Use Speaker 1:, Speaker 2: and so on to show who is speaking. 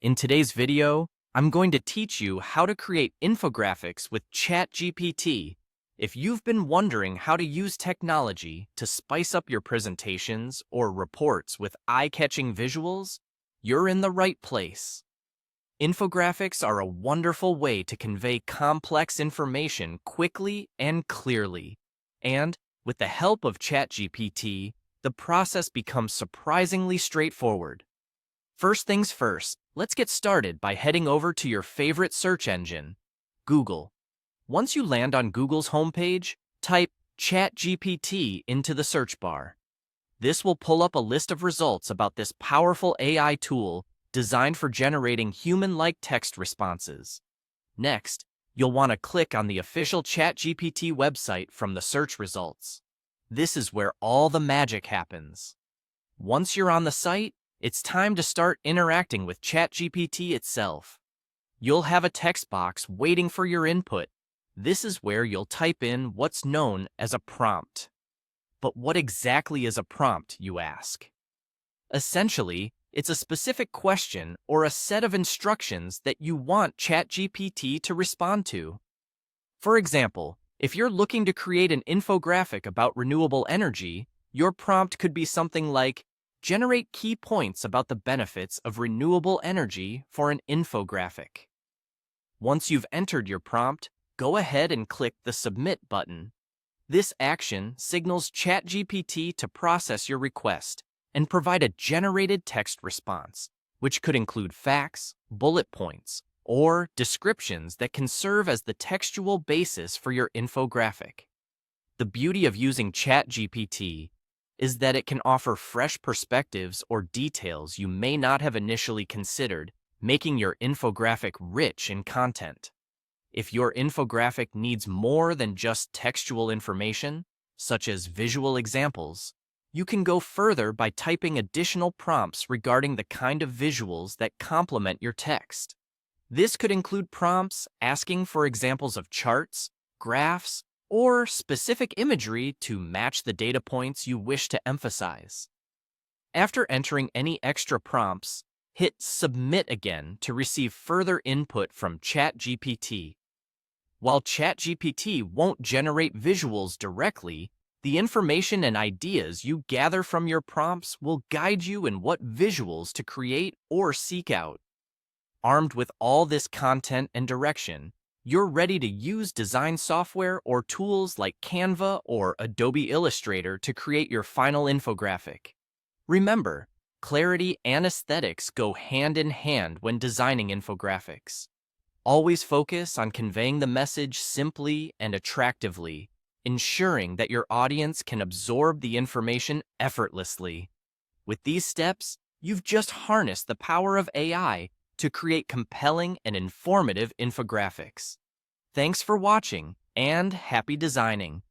Speaker 1: In today's video, I'm going to teach you how to create infographics with ChatGPT. If you've been wondering how to use technology to spice up your presentations or reports with eye-catching visuals, you're in the right place. Infographics are a wonderful way to convey complex information quickly and clearly. And with the help of ChatGPT, the process becomes surprisingly straightforward. First things first, let's get started by heading over to your favorite search engine, Google. Once you land on Google's homepage, type ChatGPT into the search bar. This will pull up a list of results about this powerful AI tool designed for generating human-like text responses. Next, you'll want to click on the official ChatGPT website from the search results. This is where all the magic happens. Once you're on the site, it's time to start interacting with ChatGPT itself. You'll have a text box waiting for your input. This is where you'll type in what's known as a prompt. But what exactly is a prompt, you ask? Essentially, it's a specific question or a set of instructions that you want ChatGPT to respond to. For example, if you're looking to create an infographic about renewable energy, your prompt could be something like, generate key points about the benefits of renewable energy for an infographic. Once you've entered your prompt, go ahead and click the Submit button. This action signals ChatGPT to process your request and provide a generated text response, which could include facts, bullet points, or descriptions that can serve as the textual basis for your infographic. The beauty of using ChatGPT is that it can offer fresh perspectives or details you may not have initially considered, making your infographic rich in content. If your infographic needs more than just textual information, such as visual examples, you can go further by typing additional prompts regarding the kind of visuals that complement your text. This could include prompts asking for examples of charts, graphs, or specific imagery to match the data points you wish to emphasize. After entering any extra prompts, hit Submit again to receive further input from ChatGPT. While ChatGPT won't generate visuals directly, the information and ideas you gather from your prompts will guide you in what visuals to create or seek out. Armed with all this content and direction, you're ready to use design software or tools like Canva or Adobe Illustrator to create your final infographic. Remember, clarity and aesthetics go hand in hand when designing infographics. Always focus on conveying the message simply and attractively, ensuring that your audience can absorb the information effortlessly. With these steps, you've just harnessed the power of AI to create compelling and informative infographics. Thanks for watching, and happy designing!